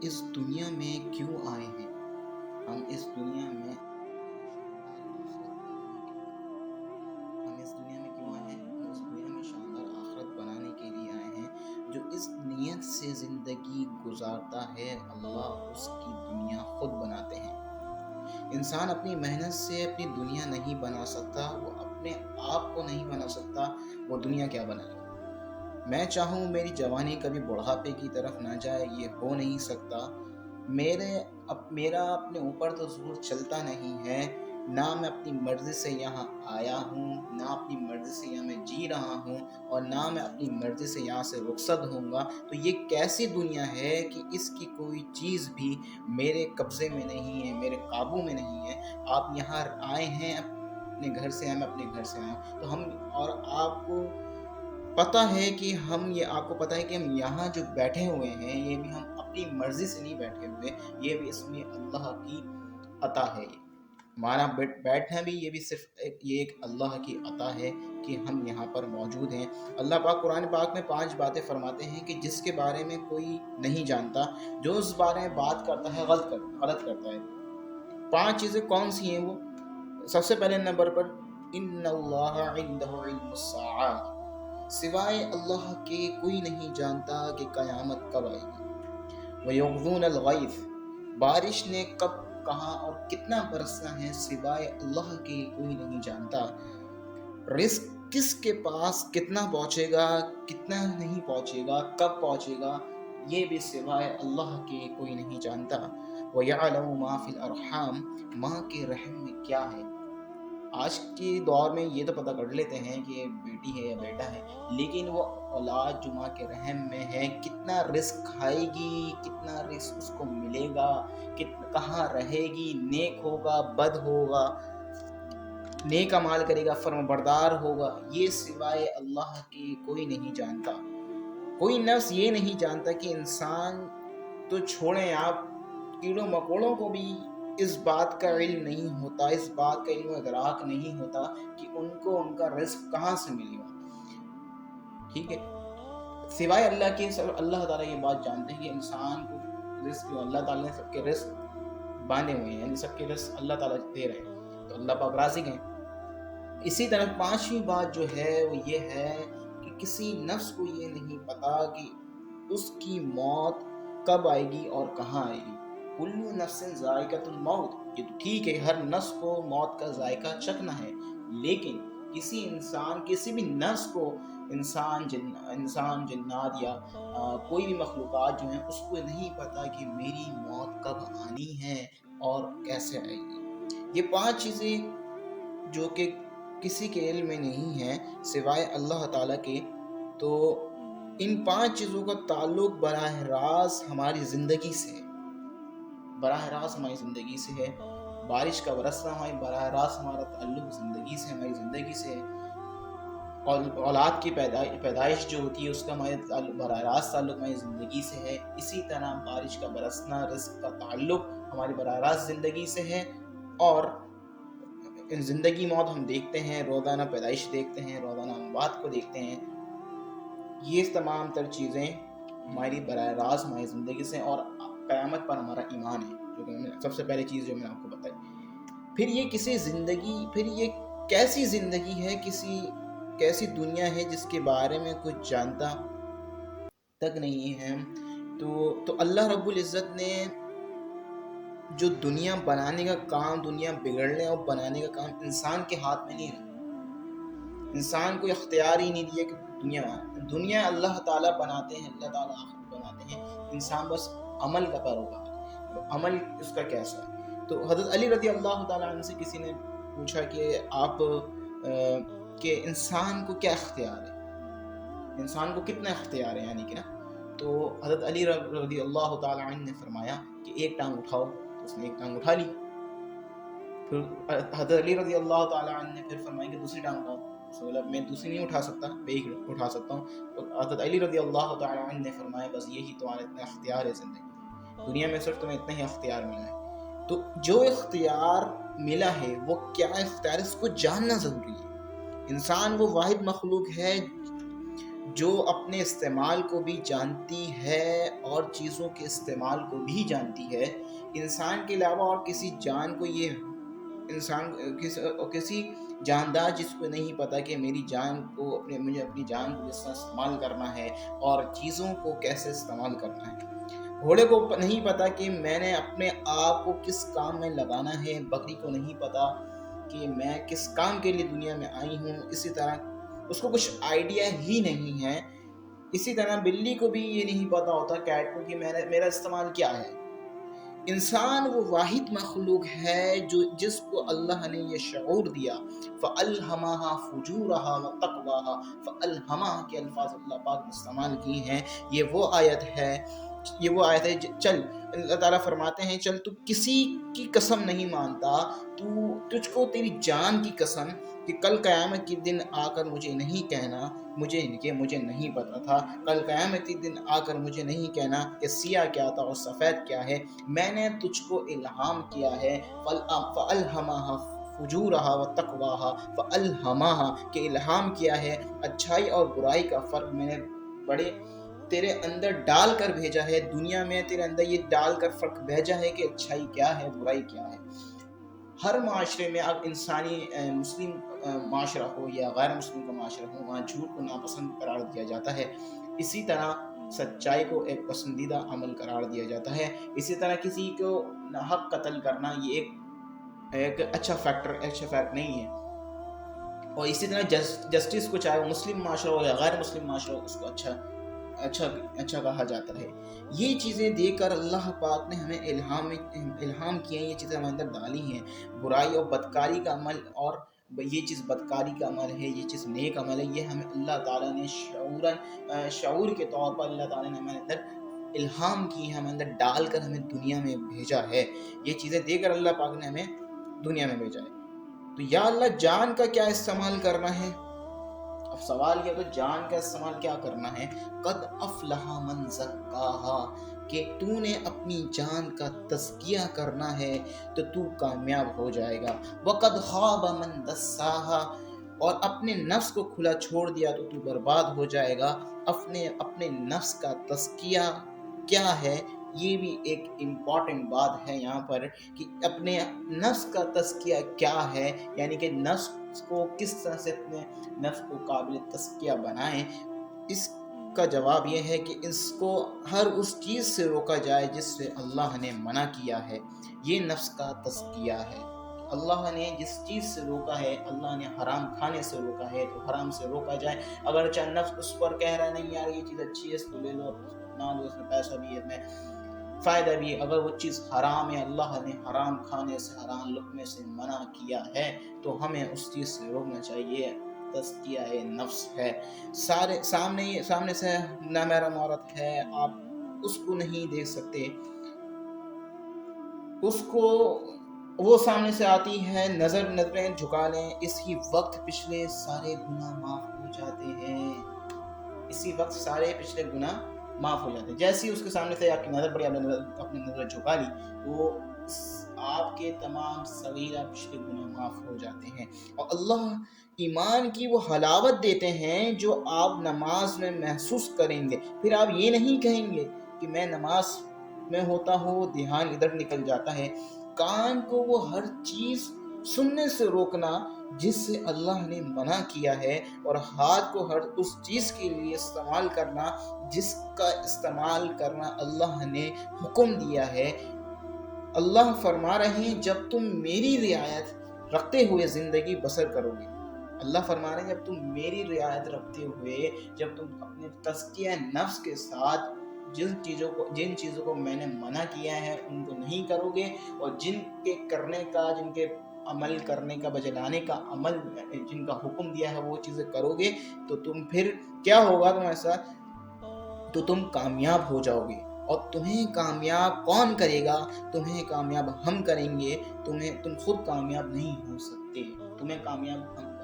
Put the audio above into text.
اس دنیا میں کیوں آئے ہیں؟ ہم اس دنیا میں ہم اس دنیا میں کیوں آئے ہیں؟ ہم اس دنیا میں شاندار آخرت بنانے کے لیے آئے ہیں۔ جو اس نیت سے زندگی گزارتا ہے، اللہ اس کی دنیا خود بناتے ہیں۔ انسان اپنی محنت سے اپنی دنیا نہیں بنا سکتا، وہ اپنے آپ کو نہیں بنا سکتا، وہ دنیا کیا بنائے گا؟ میں چاہوں میری جوانی کبھی بڑھاپے کی طرف نہ جائے، یہ ہو نہیں سکتا۔ میرا اپنے اوپر تو زور چلتا نہیں ہے، نہ میں اپنی مرضی سے یہاں آیا ہوں، نہ اپنی مرضی سے یہاں میں جی رہا ہوں، اور نہ میں اپنی مرضی سے یہاں سے رخصت ہوں گا۔ تو یہ کیسی دنیا ہے کہ اس کی کوئی چیز بھی میرے قبضے میں نہیں ہے، میرے قابو میں نہیں ہے۔ آپ یہاں آئے ہیں اپنے گھر سے، میں اپنے گھر سے آیا ہوں، تو اور آپ کو پتہ ہے کہ آپ کو پتہ ہے کہ ہم یہاں جو بیٹھے ہوئے ہیں، یہ بھی ہم اپنی مرضی سے نہیں بیٹھے ہوئے، یہ بھی اس میں اللہ کی عطا ہے۔ ہمارا بیٹھنا بھی یہ بھی صرف ایک اللہ کی عطا ہے کہ ہم یہاں پر موجود ہیں۔ اللہ پاک قرآن پاک میں 5 باتیں فرماتے ہیں کہ جس کے بارے میں کوئی نہیں جانتا، جو اس بارے میں بات کرتا ہے غلط کرتا ہے۔ 5 چیزیں کون سی ہیں وہ؟ سب سے پہلے نمبر پر ان اللہ عنده علم الساعہ، سوائے اللہ کے کوئی نہیں جانتا کہ قیامت کب آئے گی۔ وَيُغْضُونَ الْغَيْثَ، بارش نے کب، کہاں اور کتنا برسنا ہے، سوائے اللہ کے کوئی نہیں جانتا۔ رزق کس کے پاس کتنا پہنچے گا، کتنا نہیں پہنچے گا، کب پہنچے گا، یہ بھی سوائے اللہ کے کوئی نہیں جانتا۔ وَيَعْلَمُ مَا فِي الْأَرْحَامِ، ماں کے رحم میں کیا ہے۔ آج کے دور میں یہ تو پتہ کر لیتے ہیں کہ یہ بیٹی ہے یا بیٹا ہے، لیکن وہ اولاد جو ماں کے رحم میں ہے، کتنا رزق کھائے گی، کتنا رزق اس کو ملے گا، کہاں رہے گی، نیک ہوگا، بد ہوگا، نیک عمال کرے گا، فرم بردار ہوگا، یہ سوائے اللہ کے کوئی نہیں جانتا۔ کوئی نفس یہ نہیں جانتا کہ انسان تو چھوڑیں، آپ کیڑوں مکوڑوں کو بھی اس بات کا علم نہیں ہوتا، اس بات کا علم و ادراک نہیں ہوتا کہ ان کو ان کا رزق کہاں سے ملے گا۔ ٹھیک ہے، سوائے اللہ کے اللہ تعالیٰ یہ بات جانتے ہیں کہ انسان کو رزق، اللہ تعالیٰ نے سب کے رزق باندھے ہوئے ہیں، یعنی سب کے رزق اللہ تعالیٰ دے رہے ہیں، تو اللہ پاک رازق ہیں۔ اسی طرح 5ویں بات جو ہے وہ یہ ہے کہ کسی نفس کو یہ نہیں پتا کہ اس کی موت کب آئے گی اور کہاں آئے گی۔ کلو نفس ذائقۃ الموت، یہ تو ٹھیک ہے، ہر نفس کو موت کا ذائقہ چکھنا ہے، لیکن کسی بھی نفس کو انسان جنات یا کوئی بھی مخلوقات جو ہیں، اس کو نہیں پتا کہ میری موت کب آنی ہے اور کیسے آئے گی۔ یہ 5 چیزیں جو کہ کسی کے علم میں نہیں ہے سوائے اللہ تعالیٰ کے، تو ان 5 چیزوں کا تعلق براہ راست ہماری زندگی سے ہے، براہ راست ہماری زندگی سے ہے۔ بارش کا برسنا ہماری براہ راست ہمارا تعلق زندگی سے، ہماری زندگی سے ہے۔ اور اولاد کی پیدائش جو ہوتی ہے اس کا ہمارے براہ راست تعلق ہماری زندگی سے ہے۔ اسی طرح بارش کا برسنا، رزق کا تعلق ہماری براہ راست زندگی سے ہے۔ اور زندگی موت ہم دیکھتے ہیں، روزانہ پیدائش دیکھتے ہیں، روزانہ اموات کو دیکھتے ہیں، یہ تمام تر چیزیں ہماری براہ راست ہماری زندگی سے، اور قیامت پر ہمارا ایمان ہے، جو کہ سب سے پہلی چیز جو میں نے آپ کو بتائی۔ پھر یہ کیسی زندگی ہے، کیسی دنیا ہے جس کے بارے میں کچھ جانتا تک نہیں ہے۔ تو اللہ رب العزت نے جو دنیا بنانے کا کام، دنیا بگڑنے اور بنانے کا کام انسان کے ہاتھ میں نہیں رہا۔ انسان کو اختیار ہی نہیں دیا کہ دنیا اللہ تعالیٰ بناتے ہیں، اللہ تعالیٰ آخرت بناتے ہیں، انسان بس عمل کا پیروکار ہے، عمل اس کا کیسا ہے۔ تو حضرت علی رضی اللہ تعالیٰ عنہ سے کسی نے پوچھا کہ کہ انسان کو کیا اختیار ہے، انسان کو کتنا اختیار ہے، یعنی کہ نا، تو حضرت علی رضی اللہ تعالیٰ عنہ نے فرمایا کہ ایک ٹانگ اٹھاؤ، تو اس نے ایک ٹانگ اٹھا لی۔ پھر حضرت علی رضی اللہ تعالیٰ عنہ نے پھر فرمایا کہ دوسری ٹانگ اٹھاؤ، اس نے بولا میں دوسری نہیں اٹھا سکتا، میں ایک اٹھا سکتا ہوں۔ تو حضرت علی رضی اللہ تعالیٰ عنہ نے فرمایا بس یہی تمہارا اتنا اختیار ہے زندگی، دنیا میں صرف تمہیں اتنا ہی اختیار ملا ہے۔ تو جو اختیار ملا ہے وہ کیا اختیار ہے، اس کو جاننا ضروری ہے۔ انسان وہ واحد مخلوق ہے جو اپنے استعمال کو بھی جانتی ہے اور چیزوں کے استعمال کو بھی جانتی ہے. انسان کے علاوہ اور کسی جان کو یہ انسان کسی جاندار جس کو نہیں پتا کہ میری جان کو مجھے اپنی جان کو کس طرح استعمال کرنا ہے اور چیزوں کو کیسے استعمال کرنا ہے. گھوڑے کو نہیں پتا کہ میں نے اپنے آپ کو کس کام میں لگانا ہے. بکری کو نہیں پتا کہ میں کس کام کے لیے دنیا میں آئی ہوں. اسی طرح اس کو کچھ آئیڈیا ہی نہیں ہے. اسی طرح بلی کو بھی یہ نہیں پتا ہوتا، کیٹ کو، کہ میرا استعمال کیا ہے. انسان وہ واحد مخلوق ہے جس کو اللہ نے یہ شعور دیا. فَأَلْهَمَهَا فُجُورَهَا وَتَقْوَاهَا. فَأَلْهَمَهَا کے الفاظ اللہ پاک نے استعمال کیے ہیں. یہ وہ آیت ہے چل، اللہ تعالیٰ فرماتے ہیں چل تو کسی کی قسم نہیں مانتا، تجھ کو تیری جان کی قسم کہ کل قیامت کے دن آ کر مجھے نہیں کہنا مجھے نہیں پتا تھا. کل قیامت کے دن آ کر مجھے نہیں کہنا کہ سیاہ کیا تھا اور سفید کیا ہے. میں نے تجھ کو الہام کیا ہے. فَأَلْهَمَهَا فُجُورَهَا وَتَقْوَاهَا. فَأَلْهَمَهَا کہ الہام کیا ہے، اچھائی اور برائی کا فرق میں نے بڑے تیرے اندر ڈال کر بھیجا ہے. دنیا میں تیرے اندر یہ ڈال کر فرق بھیجا ہے کہ اچھائی کیا ہے، برائی کیا ہے. ہر معاشرے میں، اب انسانی مسلم معاشرہ ہو یا غیر مسلم کا معاشرہ ہو، وہاں جھوٹ کو ناپسند قرار دیا جاتا ہے. اسی طرح سچائی کو ایک پسندیدہ عمل قرار دیا جاتا ہے. اسی طرح کسی کو ناحق قتل کرنا یہ ایک اچھا فیکٹ نہیں ہے. اور اسی طرح جسٹس کو، چاہے وہ مسلم معاشرہ ہو یا غیر مسلم معاشرہ ہو، اس کو اچھا کہا جاتا ہے. یہ چیزیں دیکھ کر اللہ پاک نے ہمیں الہام کیے ہیں، یہ چیزیں ہمارے اندر ڈالی ہیں. برائی اور بدکاری کا عمل، اور یہ چیز بدکاری کا عمل ہے، یہ چیز نیک عمل ہے، یہ ہمیں اللہ تعالیٰ نے شعور کے طور پر اللہ تعالیٰ نے ہمارے اندر الہام کی، ہمیں اندر ڈال کر ہمیں دنیا میں بھیجا ہے. یہ چیزیں دے کر اللہ پاک نے ہمیں دنیا میں بھیجا ہے. تو یا اللہ، جان کا کیا استعمال کرنا ہے؟ اب سوال یہ تو جان کا استعمال کیا کرنا ہے؟ قد افلح من زکاہا، کہ تو نے اپنی جان کا تزکیہ کرنا ہے تو تو کامیاب ہو جائے گا. وقد خاب من دساہا، اور اپنے نفس کو کھلا چھوڑ دیا تو تو برباد ہو جائے گا. اپنے نفس کا تزکیہ کیا ہے، یہ بھی ایک امپورٹنٹ بات ہے یہاں پر، کہ اپنے نفس کا تزکیہ کیا ہے، یعنی کہ نفس کو کس طرح سے اپنے نفس کو قابل تزکیہ بنائیں. اس کا جواب یہ ہے کہ اس کو ہر اس چیز سے روکا جائے جس سے اللہ نے منع کیا ہے. یہ نفس کا تزکیہ ہے. اللہ نے جس چیز سے روکا ہے، اللہ نے حرام کھانے سے روکا ہے تو حرام سے روکا جائے. اگر چاہے نفس اس پر کہہ رہا نہیں یار یہ چیز اچھی ہے، اس کو لے لو، نہ لو، اس میں پیسہ بھی ہے، میں فائدہ بھی ہے، اگر وہ چیز حرام ہے، اللہ نے حرام کھانے سے، حرام لقمے سے منع کیا ہے تو ہمیں اس چیز سے روکنا چاہیے. تزکیہ نفس ہے. سامنے سے نامحرم عورت ہے، آپ اس کو نہیں دیکھ سکتے، اس کو وہ سامنے سے آتی ہے، نظریں جھکا لیں، اسی وقت پچھلے سارے گناہ معاف ہو جاتے ہیں. اسی وقت سارے پچھلے گناہ معاف ہو جاتے ہیں. جیسے ہی اس کے سامنے سے آپ کی نظر پڑی، آپ نے اپنی نظر جھکا لی، تو آپ کے تمام صغیرہ پچھلے گناہ معاف ہو جاتے ہیں. اور اللہ ایمان کی وہ حلاوت دیتے ہیں جو آپ نماز میں محسوس کریں گے. پھر آپ یہ نہیں کہیں گے کہ میں نماز میں ہوتا ہوں، دھیان ادھر نکل جاتا ہے. کان کو وہ ہر چیز سننے سے روکنا جس سے اللہ نے منع کیا ہے، اور ہاتھ کو ہر اس چیز کے لیے استعمال کرنا جس کا استعمال کرنا اللہ نے حکم دیا ہے. اللہ فرما رہے ہیں جب تم میری رعایت رکھتے ہوئے زندگی بسر کرو گے. اللہ فرما رہے ہیں جب تم میری رعایت رکھتے ہوئے، جب تم اپنے تزکیہ نفس کے ساتھ جن چیزوں کو میں نے منع کیا ہے ان کو نہیں کرو گے، اور جن کے عمل کرنے کا، بجلانے کا عمل جن کا حکم دیا ہے وہ چیزیں کرو گے، تو تم پھر کیا ہوگا تمہارے ساتھ؟ تو تم کامیاب ہو جاؤ گے. اور تمہیں کامیاب کون کرے گا؟ تمہیں کامیاب ہم کریں گے. تم خود کامیاب نہیں ہو سکتے، تمہیں کامیاب ہم